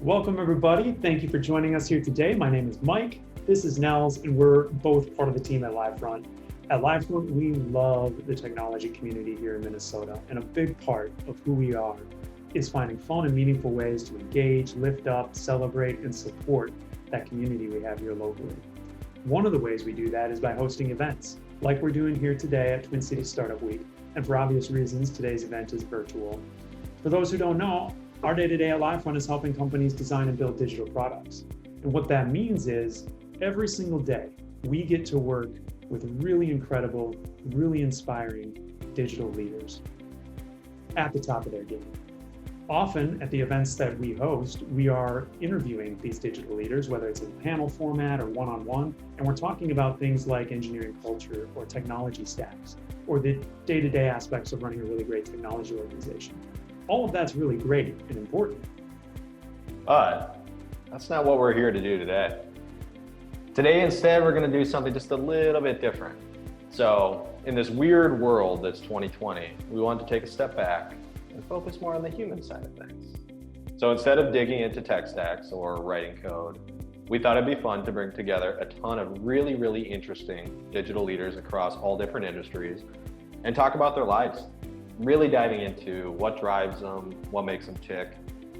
Welcome, everybody. Thank you for joining us here today. My name is Mike. This is Nels, and we're both part of the team at LiveFront. At LiveFront, we love the technology community here in Minnesota, and a big part of who we are is finding fun and meaningful ways to engage, lift up, celebrate, and support that community we have here locally. One of the ways we do that is by hosting events, like we're doing here today at Twin Cities Startup Week. And for obvious reasons, today's event is virtual. For those who don't know, our day-to-day at LiveFront is helping companies design and build digital products. And what that means is every single day, we get to work with really incredible, really inspiring digital leaders at the top of their game. Often at the events that we host, we are interviewing these digital leaders, whether it's in panel format or one-on-one, and we're talking about things like engineering culture or technology stacks, or the day-to-day aspects of running a really great technology organization. All of that's really great and important. But that's not what we're here to do today. Today, instead, we're going to do something just a little bit different. So in this weird world that's 2020, we want to take a step back and focus more on the human side of things. So instead of digging into tech stacks or writing code, we thought it'd be fun to bring together a ton of really interesting digital leaders across all different industries and talk about their lives, really diving into what drives them, what makes them tick,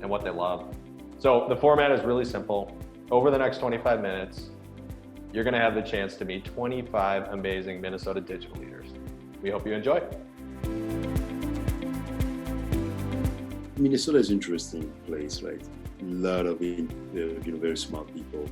and what they love. So the format is really simple. Over the next 25 minutes, you're gonna have the chance to meet 25 amazing Minnesota digital leaders. We hope you enjoy. Minnesota is an interesting place, right? A lot of very smart people,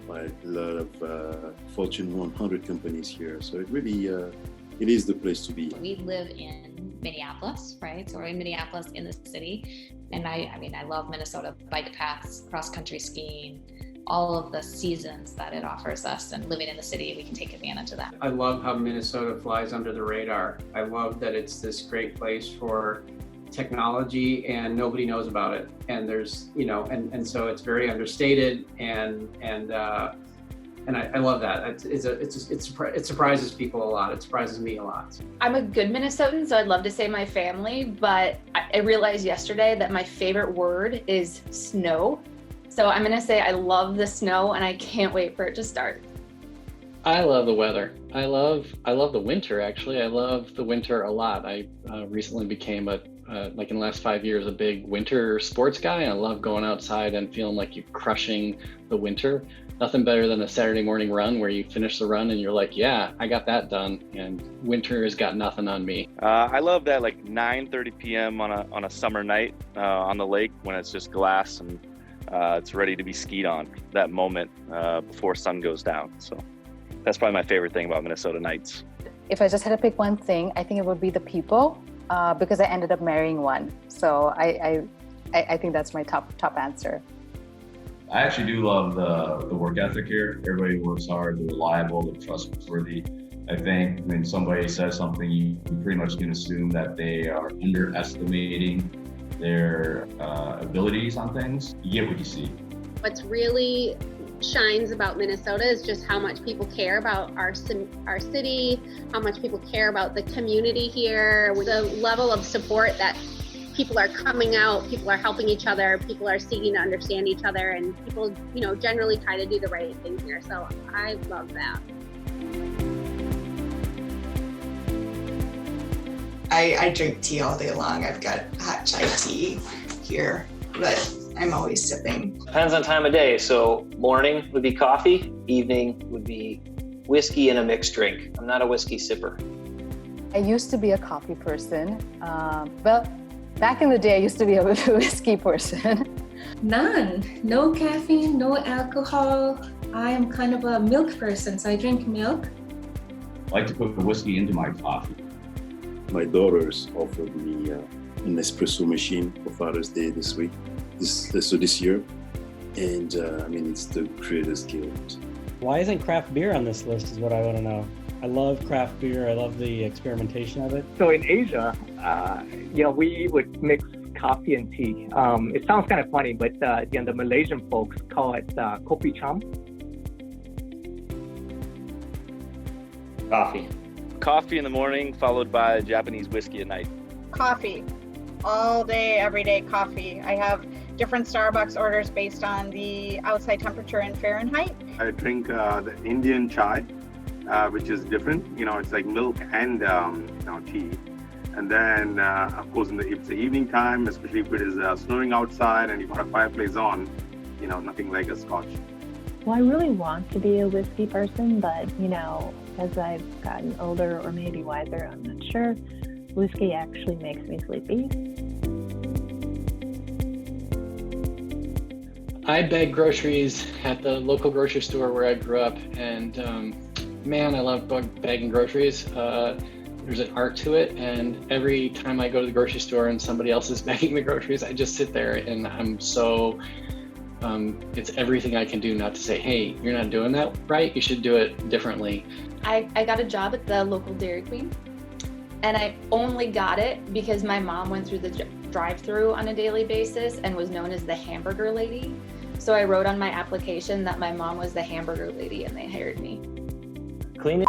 right? A lot of Fortune 100 companies here. So it really, it is the place to be. We live in Minneapolis, right? So we're in Minneapolis in the city. And I love Minnesota bike paths, cross-country skiing, all of the seasons that it offers us, and living in the city, we can take advantage of that. I love how Minnesota flies under the radar. I love that it's this great place for technology and nobody knows about it. And there's, and so it's very understated and I love that. It surprises people a lot. It surprises me a lot. I'm a good Minnesotan, so I'd love to say my family, but I realized yesterday that my favorite word is snow. So I'm gonna say I love the snow and I can't wait for it to start. I love the weather. I love the winter, actually. I love the winter a lot. I recently became in the last 5 years, a big winter sports guy. I love going outside and feeling like you're crushing the winter. Nothing better than a Saturday morning run where you finish the run and you're like, yeah, I got that done. And winter has got nothing on me. I love that 9:30 p.m. on a summer night on the lake when it's just glass and it's ready to be skied on, that moment before sun goes down. So that's probably my favorite thing about Minnesota nights. If I just had to pick one thing, I think it would be the people, because I ended up marrying one. So I think that's my top answer. I actually do love the work ethic here. Everybody works hard, they're reliable, they're trustworthy. I think when somebody says something, you pretty much can assume that they are underestimating their abilities on things. You get what you see. What's really shines about Minnesota is just how much people care about our city, how much people care about the community here, the level of support that people are coming out, people are helping each other, people are seeking to understand each other, and people, generally try to do the right thing here. So I love that. I drink tea all day long. I've got hot chai tea here, but I'm always sipping. Depends on time of day. So morning would be coffee, evening would be whiskey and a mixed drink. I'm not a whiskey sipper. I used to be a coffee person. Back in the day, I used to be a whiskey person. None. No caffeine, no alcohol. I am kind of a milk person, so I drink milk. I like to put the whiskey into my coffee. My daughters offered me an espresso machine for Father's Day this year. And it's the greatest gift. Why isn't craft beer on this list is what I want to know. I love craft beer. I love the experimentation of it. So in Asia, we would mix coffee and tea. It sounds kind of funny, but the Malaysian folks call it kopi cham. Coffee. Coffee in the morning, followed by Japanese whiskey at night. Coffee. All day, every day coffee. I have different Starbucks orders based on the outside temperature in Fahrenheit. I drink the Indian chai, which is different. It's like milk and tea. And then, of course, if it's the evening time, especially if it is snowing outside and you've got a fireplace on, nothing like a scotch. Well, I really want to be a whiskey person, but, as I've gotten older or maybe wiser, I'm not sure, whiskey actually makes me sleepy. I bag groceries at the local grocery store where I grew up, and man, I love bagging groceries. There's an art to it, and every time I go to the grocery store and somebody else is bagging the groceries, I just sit there and I'm so, it's everything I can do not to say, hey, you're not doing that right, you should do it differently. I got a job at the local Dairy Queen, and I only got it because my mom went through the drive-through on a daily basis and was known as the hamburger lady. So I wrote on my application that my mom was the hamburger lady and they hired me. Cleaning.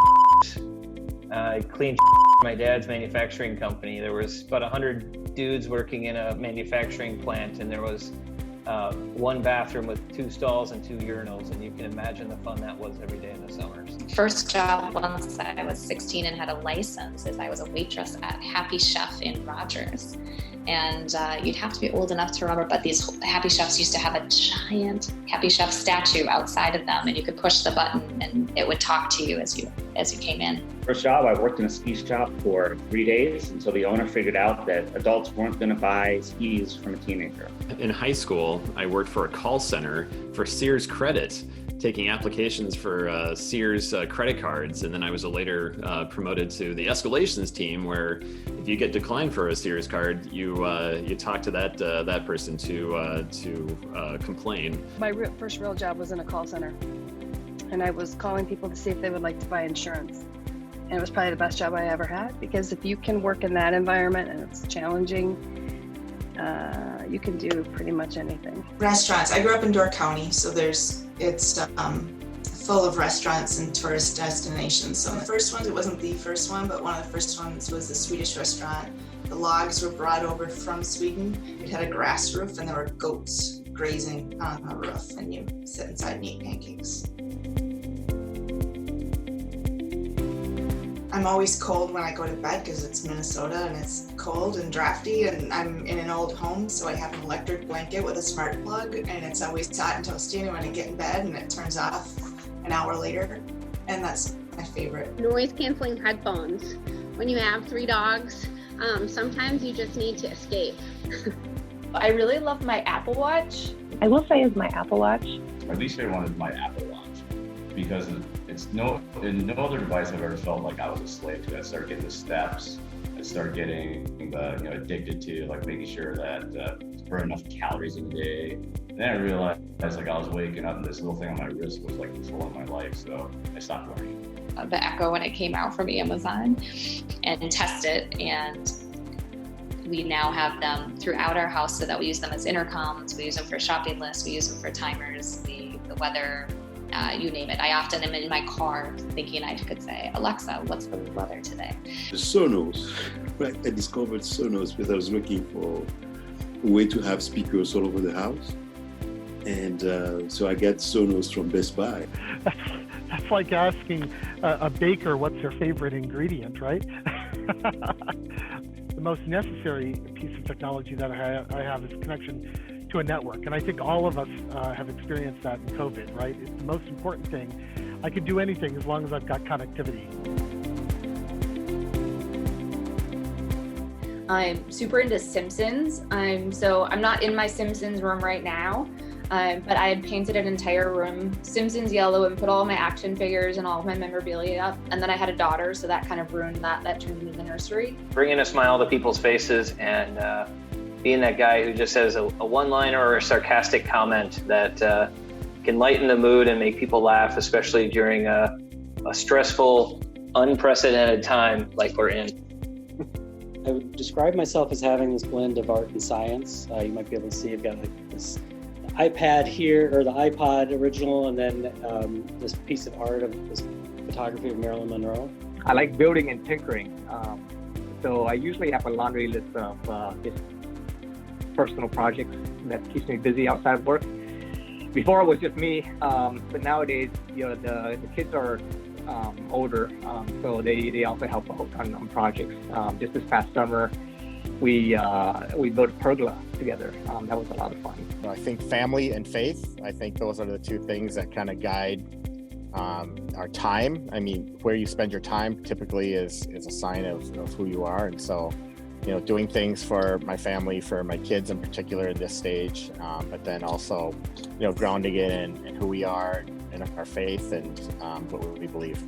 I cleaned my dad's manufacturing company. There was about 100 dudes working in a manufacturing plant, and there was one bathroom with 2 stalls and 2 urinals, and you can imagine the fun that was every day in the summers. First job once I was 16 and had a license is I was a waitress at Happy Chef in Rogers. And you'd have to be old enough to remember, but these Happy Chefs used to have a giant Happy Chef statue outside of them, and you could push the button and it would talk to you as you came in. First job, I worked in a ski shop for 3 days until the owner figured out that adults weren't going to buy skis from a teenager. In high school, I worked for a call center for Sears Credit, taking applications for Sears credit cards, and then I was later promoted to the escalations team, where if you get declined for a Sears card, you talk to that person to complain. My first real job was in a call center, and I was calling people to see if they would like to buy insurance. And it was probably the best job I ever had, because if you can work in that environment and it's challenging, you can do pretty much anything. Restaurants. I grew up in Door County, so it's full of restaurants and tourist destinations. So the first one, it wasn't the first one, but one of the first ones was a Swedish restaurant. The logs were brought over from Sweden. It had a grass roof and there were goats grazing on the roof, and you sit inside and eat pancakes. I'm always cold when I go to bed because it's Minnesota and it's cold and drafty, and I'm in an old home, so I have an electric blanket with a smart plug, and it's always hot and toasty, and when I get in bed and it turns off an hour later, and that's my favorite. Noise canceling headphones. When you have 3 dogs, sometimes you just need to escape. I really love my Apple Watch. I will say is my Apple Watch. My least favorite one is my Apple Watch, because it's no other device I've ever felt like I was a slave to. I started getting the steps. I started getting addicted to making sure that burn enough calories in a day. And then I realized I was waking up and this little thing on my wrist was controlling my life. So I stopped wearing it. The Echo, when it came out from Amazon, and test it, and we now have them throughout our house so that we use them as intercoms, we use them for shopping lists, we use them for timers, the weather, you name it. I often am in my car thinking I could say, Alexa, what's the weather today? The Sonos, right? I discovered Sonos because I was looking for a way to have speakers all over the house. And so I got Sonos from Best Buy. That's like asking a baker what's their favorite ingredient, right? The most necessary piece of technology that I have is connection to a network. And I think all of us have experienced that in COVID, right? It's the most important thing. I can do anything as long as I've got connectivity. I'm super into Simpsons. I'm not in my Simpsons room right now, but I had painted an entire room Simpsons yellow and put all my action figures and all of my memorabilia up. And then I had a daughter, so that kind of ruined that. That turned into the nursery. Bringing a smile to people's faces and being that guy who just says a one-liner or a sarcastic comment that can lighten the mood and make people laugh, especially during a stressful, unprecedented time like we're in. I would describe myself as having this blend of art and science. You might be able to see I've got this iPad here, or the iPod original, and then this piece of art of this photography of Marilyn Monroe. I like building and tinkering. So I usually have a laundry list of personal projects that keeps me busy outside of work. Before it was just me, but nowadays, the kids are older, so they also help out on projects. Just this past summer, we built a pergola together. That was a lot of fun. I think family and faith, I think those are the two things that kind of guide our time. I mean, where you spend your time typically is a sign of who you are. And so, doing things for my family, for my kids in particular in this stage, but then also, grounding it in who we are and our faith and what we believe.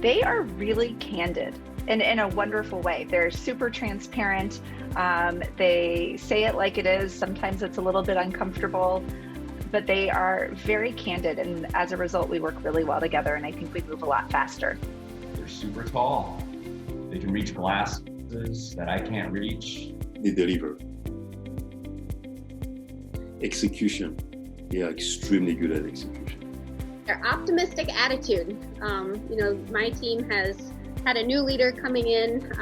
They are really candid and in a wonderful way. They're super transparent. They say it like it is. Sometimes it's a little bit uncomfortable, but they are very candid. And as a result, we work really well together. And I think we move a lot faster. They're super tall. They can reach glasses that I can't reach. They deliver. Execution. They are extremely good at execution. Their optimistic attitude. My team has had a new leader coming in,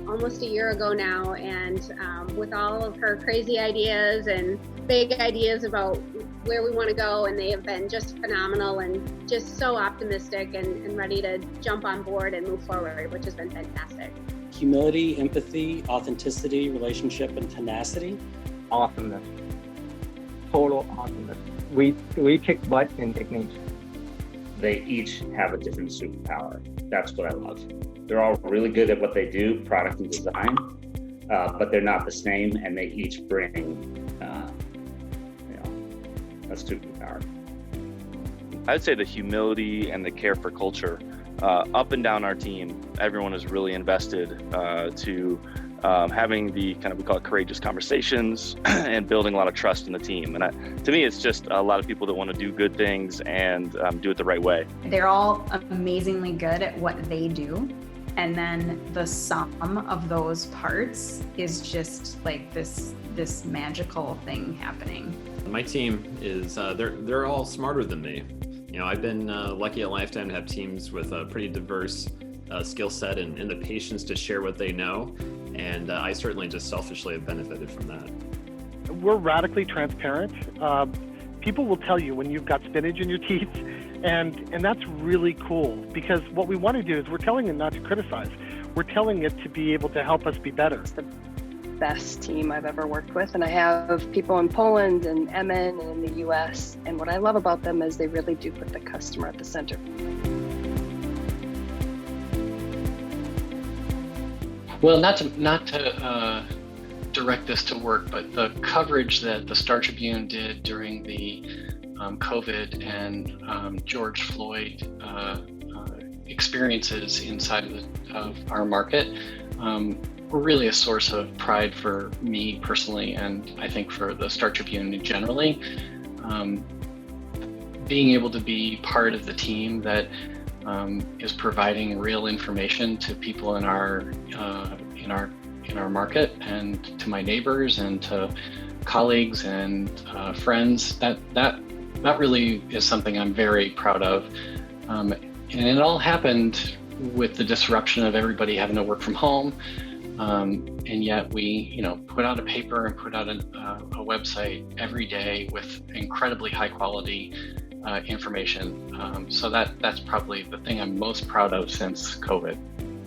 almost a year ago now, and with all of her crazy ideas and big ideas about where we want to go, and they have been just phenomenal and just so optimistic and ready to jump on board and move forward, which has been fantastic. Humility, empathy, authenticity, relationship, and tenacity. Awesomeness. Total awesomeness. We kick butt in nicknames. They each have a different superpower. That's what I love. They're all really good at what they do, product and design, but they're not the same, and they each bring a superpower. I'd say the humility and the care for culture. Up and down our team, everyone is really invested to having the we call it courageous conversations and building a lot of trust in the team. And to me, it's just a lot of people that want to do good things and do it the right way. They're all amazingly good at what they do. And then the sum of those parts is just like this magical thing happening. My team is, they're all smarter than me. I've been lucky at Lifetime to have teams with a pretty diverse skill set and the patience to share what they know. And I certainly just selfishly have benefited from that. We're radically transparent. People will tell you when you've got spinach in your teeth, and that's really cool, because what we want to do is we're telling them not to criticize. We're telling it to be able to help us be better. It's the best team I've ever worked with, and I have people in Poland and Emmen and in the US, and what I love about them is they really do put the customer at the center. Well, not to direct this to work, but the coverage that the Star Tribune did during the COVID and George Floyd experiences inside of our market were really a source of pride for me personally, and I think for the Star Tribune generally. Being able to be part of the team that is providing real information to people in our market, and to my neighbors and to colleagues and friends, that really is something I'm very proud of. And it all happened with the disruption of everybody having to work from home, and yet we put out a paper and put out a website every day with incredibly high quality information. So that's probably the thing I'm most proud of since COVID.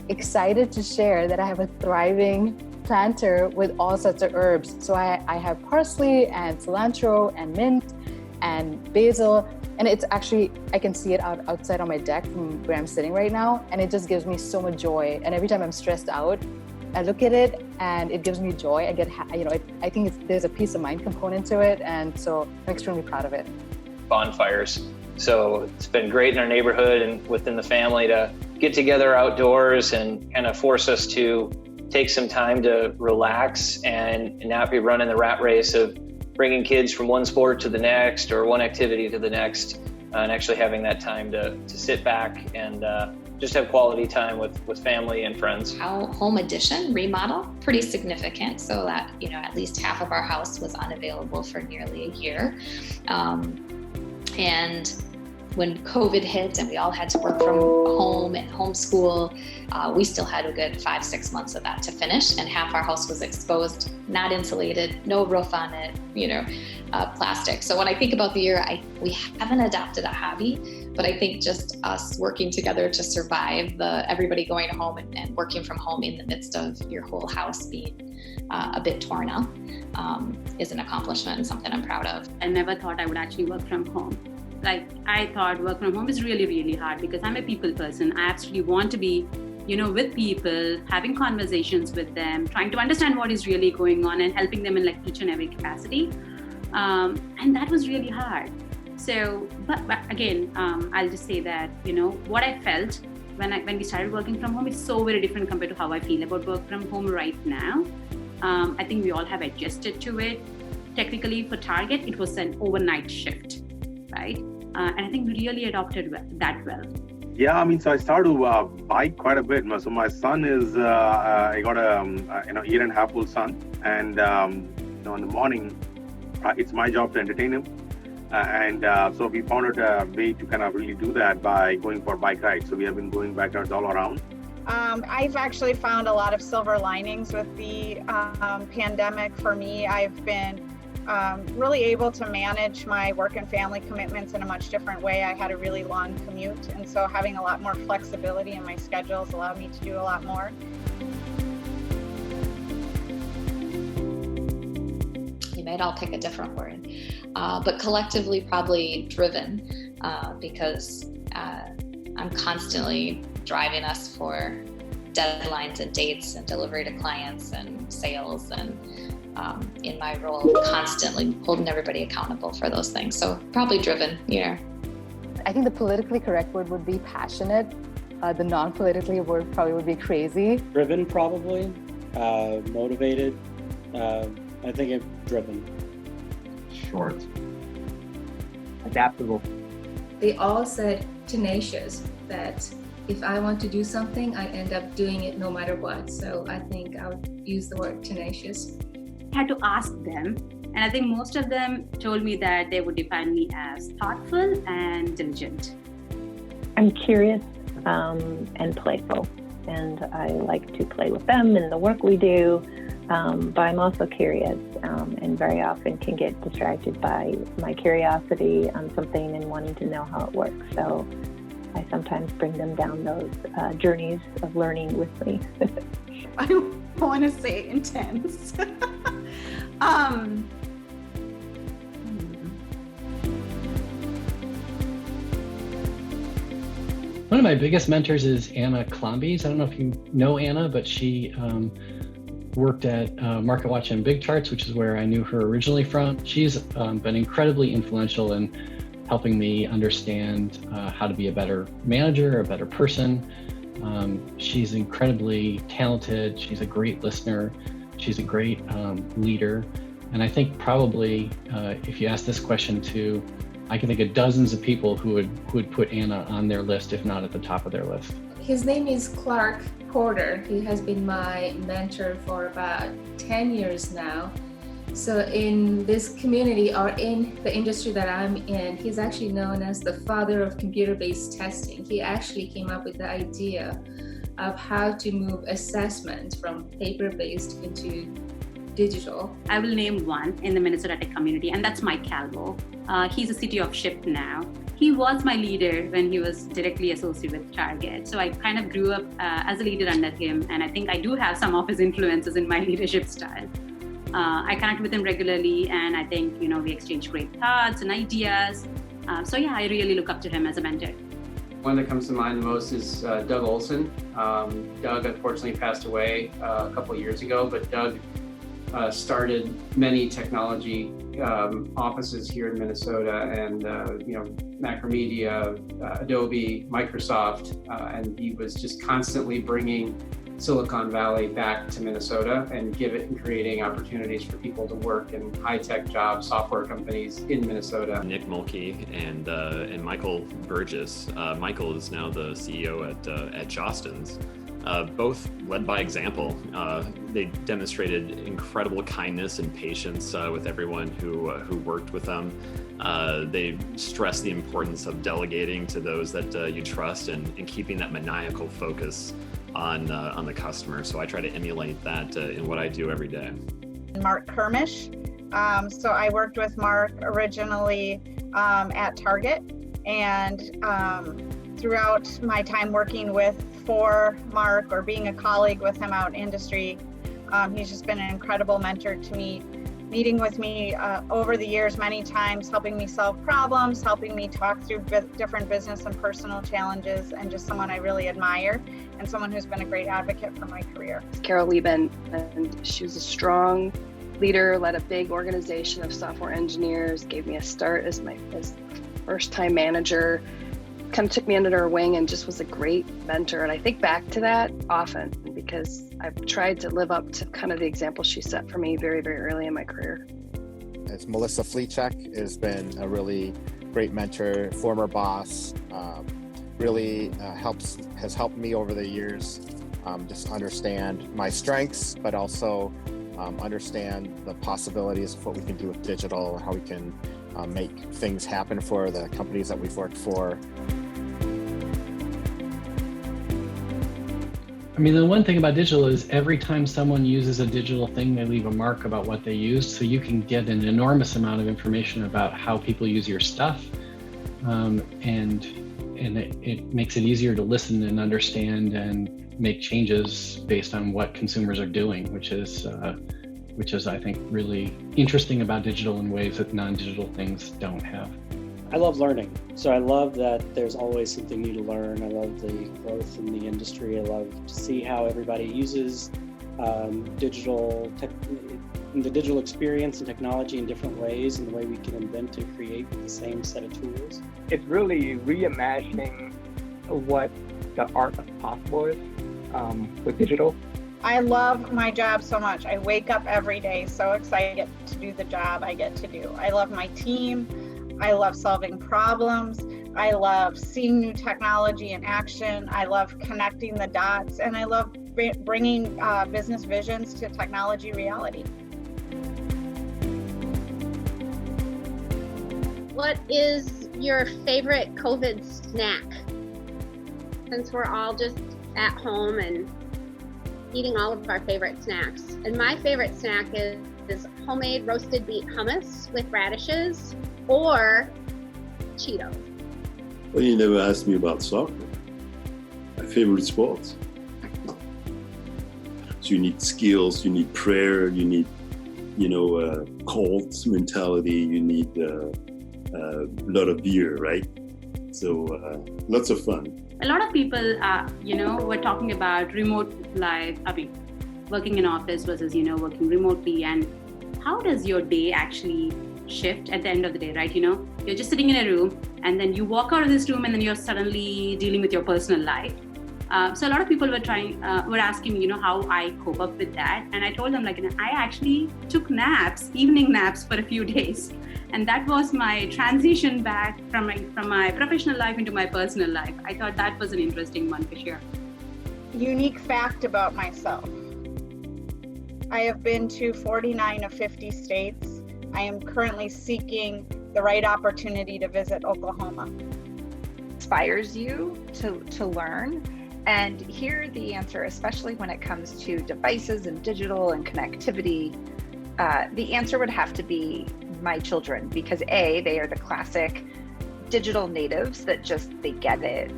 Excited to share that I have a thriving planter with all sorts of herbs. So I have parsley and cilantro and mint and basil, and it's actually, I can see it outside on my deck from where I'm sitting right now, and it just gives me so much joy. And every time I'm stressed out, I look at it and it gives me joy. I get, I think there's a peace of mind component to it, and so I'm extremely proud of it. Bonfires. So it's been great in our neighborhood and within the family to get together outdoors and kind of force us to take some time to relax and not be running the rat race of bringing kids from one sport to the next or one activity to the next, and actually having that time to sit back and just have quality time with family and friends. Our home addition remodel, pretty significant, so that at least half of our house was unavailable for nearly a year. And when COVID hit and we all had to work from home and homeschool, we still had a good 5-6 months of that to finish, and half our house was exposed, not insulated, no roof on it, plastic. So when I think about the year, we haven't adopted a hobby, but I think just us working together to survive everybody going home and working from home in the midst of your whole house being a bit torn up is an accomplishment and something I'm proud of. I never thought I would actually work from home. Like, I thought work from home is really, really hard because I'm a people person. I actually want to be, with people, having conversations with them, trying to understand what is really going on and helping them in like each and every capacity. And that was really hard. So, but again, I'll just say that, what I felt when we started working from home is so very different compared to how I feel about work from home right now. I think we all have adjusted to it. Technically for Target, it was an overnight shift, right? And I think we really adopted that well. Yeah, so I started to bike quite a bit. So my son is, I got a 1.5-year-old son, and in the morning, it's my job to entertain him. So we found out a way to kind of really do that by going for bike rides. So we have been going bike rides all around. I've actually found a lot of silver linings with the pandemic. For me, I've been really able to manage my work and family commitments in a much different way. I had a really long commute, and so having a lot more flexibility in my schedules allowed me to do a lot more. You might all pick a different word, but collectively probably driven, because I'm constantly driving us for deadlines and dates and delivery to clients and sales, and in my role, constantly holding everybody accountable for those things. So probably driven, I think the politically correct word would be passionate. The non-politically word probably would be crazy. Driven, probably. Motivated. I think it's driven. Short. Adaptable. They all said tenacious, that if I want to do something, I end up doing it no matter what. So I think I would use the word tenacious. I had to ask them, and I think most of them told me that they would define me as thoughtful and diligent. I'm curious and playful, and I like to play with them in the work we do, but I'm also curious and very often can get distracted by my curiosity on something and wanting to know how it works. So I sometimes bring them down those journeys of learning with me. I want to say intense. One of my biggest mentors is Anna Klombies. I don't know if you know Anna, but she worked at Market Watch and Big Charts, which is where I knew her originally from. She's been incredibly influential in helping me understand how to be a better manager, a better person. She's incredibly talented. She's a great listener. She's a great leader. And I think probably if you ask this question to, I can think of dozens of people who would put Anna on their list, if not at the top of their list. His name is Clark Porter. He has been my mentor for about 10 years now. So in this community, or in the industry that I'm in, he's actually known as the father of computer-based testing. He actually came up with the idea of how to move assessment from paper-based into digital. I will name one in the Minnesota tech community, and that's Mike Calvo. He's a city of SHIP now. He was my leader when he was directly associated with Target. So I kind of grew up as a leader under him, and I think I do have some of his influences in my leadership style. I connect with him regularly, and I think, we exchange great thoughts and ideas. So yeah, I really look up to him as a mentor. One that comes to mind the most is Doug Olson. Doug unfortunately passed away a couple of years ago, but Doug started many technology offices here in Minnesota, and Macromedia, Adobe, Microsoft, and he was just constantly bringing Silicon Valley back to Minnesota and creating opportunities for people to work in high-tech jobs, software companies in Minnesota. Nick Mulkey and Michael Burgess. Michael is now the CEO at Jostens. both led by example. They demonstrated incredible kindness and patience with everyone who worked with them. They stressed the importance of delegating to those that you trust and keeping that maniacal focus on the customer. So I try to emulate that in what I do every day. Mark Kermish. So I worked with Mark originally at Target, and throughout my time working for Mark or being a colleague with him out in industry, he's just been an incredible mentor to me, meeting with me over the years many times, helping me solve problems, helping me talk through different business and personal challenges, and just someone I really admire and someone who's been a great advocate for my career. Carol Lieben, and she was a strong leader, led a big organization of software engineers, gave me a start as first-time manager, kind of took me under her wing and just was a great mentor. And I think back to that often because I've tried to live up to kind of the example she set for me very, very early in my career. As Melissa Fleechek has been a really great mentor, former boss, really has helped me over the years just understand my strengths, but also understand the possibilities of what we can do with digital, how we can make things happen for the companies that we've worked for. I mean, the one thing about digital is every time someone uses a digital thing, they leave a mark about what they used. So you can get an enormous amount of information about how people use your stuff. And it makes it easier to listen and understand and make changes based on what consumers are doing, which is I think really interesting about digital in ways that non-digital things don't have. I love learning. So I love that there's always something new to learn. I love the growth in the industry. I love to see how everybody uses the digital experience and technology in different ways, and the way we can invent and create with the same set of tools. It's really reimagining what the art of possible is with digital. I love my job so much. I wake up every day so excited to do the job I get to do. I love my team. I love solving problems. I love seeing new technology in action. I love connecting the dots, and I love bringing business visions to technology reality. What is your favorite COVID snack? Since we're all just at home and eating all of our favorite snacks. And my favorite snack is homemade roasted beet hummus with radishes or Cheetos. Well, you never asked me about soccer. My favorite sport. So you need skills, you need prayer, you need, cult mentality, you need a lot of beer, right? So lots of fun. A lot of people, were talking about remote life, working in office versus, working remotely. And how does your day actually shift at the end of the day, right? You're just sitting in a room and then you walk out of this room and then you're suddenly dealing with your personal life. So a lot of people were asking me, how I cope up with that. And I told them I actually took evening naps for a few days. And that was my transition back from my professional life into my personal life. I thought that was an interesting one to share. Unique fact about myself. I have been to 49 of 50 states. I am currently seeking the right opportunity to visit Oklahoma. Inspires you to learn and hear the answer, especially when it comes to devices and digital and connectivity. The answer would have to be my children, because they are the classic digital natives that they get it.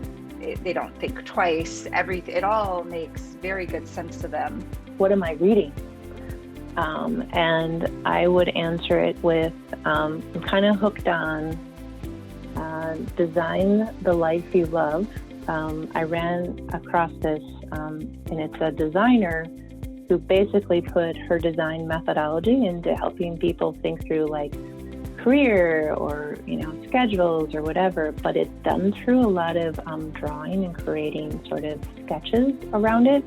They don't think twice. It all makes very good sense to them. What am I reading? And I would answer it with, I'm kind of hooked on Design the Life You Love. I ran across this, and it's a designer who basically put her design methodology into helping people think through career or, schedules or whatever, but it's done through a lot of drawing and creating sort of sketches around it.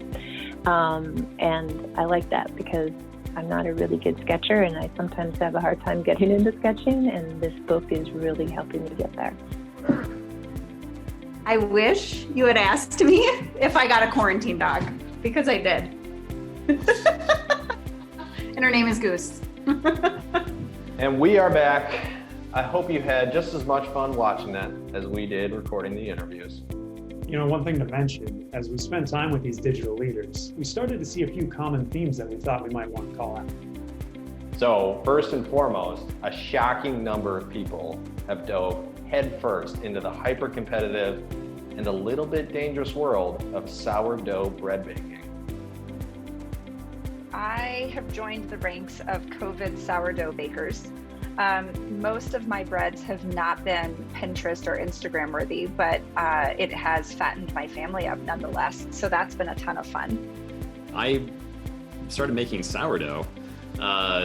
And I like that because I'm not a really good sketcher and I sometimes have a hard time getting into sketching, and this book is really helping me get there. I wish you had asked me if I got a quarantine dog, because I did. And her name is Goose. And we are back. I hope you had just as much fun watching that as we did recording the interviews. You know, one thing to mention, as we spend time with these digital leaders, we started to see a few common themes that we thought we might want to call out. So first and foremost, a shocking number of people have dove headfirst into the hyper-competitive and a little bit dangerous world of sourdough bread baking. I have joined the ranks of COVID sourdough bakers. Most of my breads have not been Pinterest or Instagram worthy, but it has fattened my family up nonetheless. So that's been a ton of fun. I started making sourdough.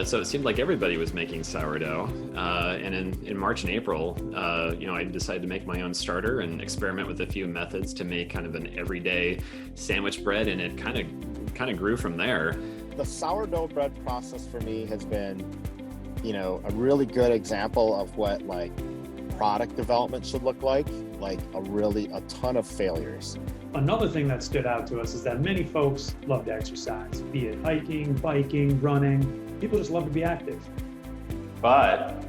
So it seemed like everybody was making sourdough. And in March and April, I decided to make my own starter and experiment with a few methods to make kind of an everyday sandwich bread. And it kind of grew from there. The sourdough bread process for me has been, a really good example of what like product development should look like a ton of failures. Another thing that stood out to us is that many folks love to exercise, be it hiking, biking, running. People just love to be active. But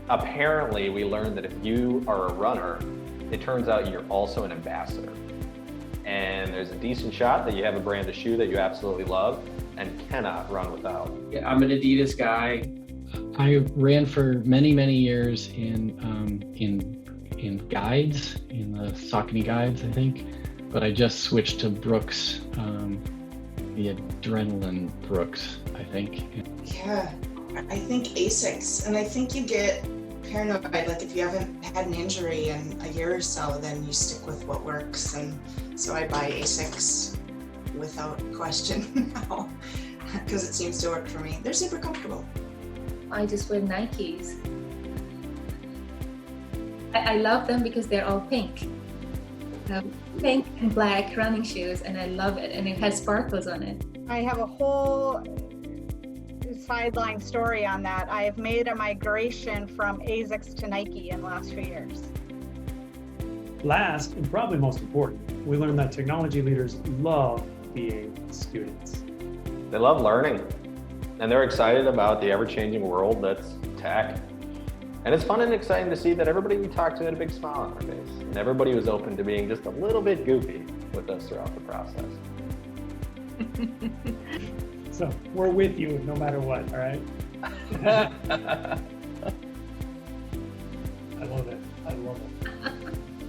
apparently we learned that if you are a runner, it turns out you're also an ambassador. And there's a decent shot that you have a brand of shoe that you absolutely love and cannot run without. Yeah, I'm an Adidas guy. I ran for many, many years in guides, in the Saucony guides, I think. But I just switched to Brooks, the Adrenaline Brooks, I think. Yeah, I think ASICs, and I think you get paranoid, like if you haven't had an injury in a year or so, then you stick with what works, and so I buy ASICs without question now, because it seems to work for me. They're super comfortable. I just wear Nikes. I love them because they're all pink. Pink and black running shoes, and I love it, and it has sparkles on it. I have a whole sideline story on that. I have made a migration from ASICs to Nike in the last few years. Last, and probably most important, we learned that technology leaders love being students. They love learning, and they're excited about the ever-changing world that's tech. And it's fun and exciting to see that everybody we talked to had a big smile on their face, and everybody was open to being just a little bit goofy with us throughout the process. So we're with you no matter what, all right? I love it. I love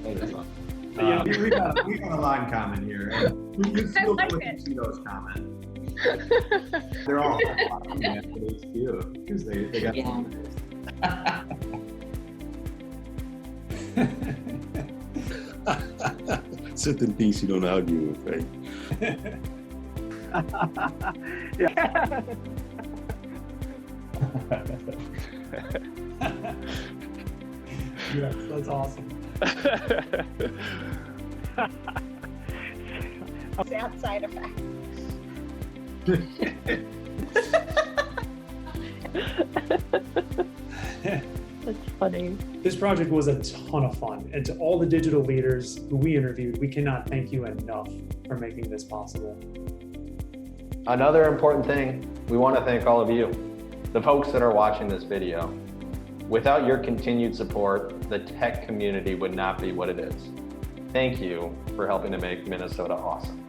it. We got a line comment here. You still can see those comments. They're all cute because they got Certain things you don't argue with, right? Yeah. Yes, that's awesome. Sad side effect. That's funny. This project was a ton of fun, and to all the digital leaders who we interviewed, we cannot thank you enough for making this possible. Another important thing, we want to thank all of you, the folks that are watching this video. Without your continued support, the tech community would not be what it is. Thank you for helping to make Minnesota awesome.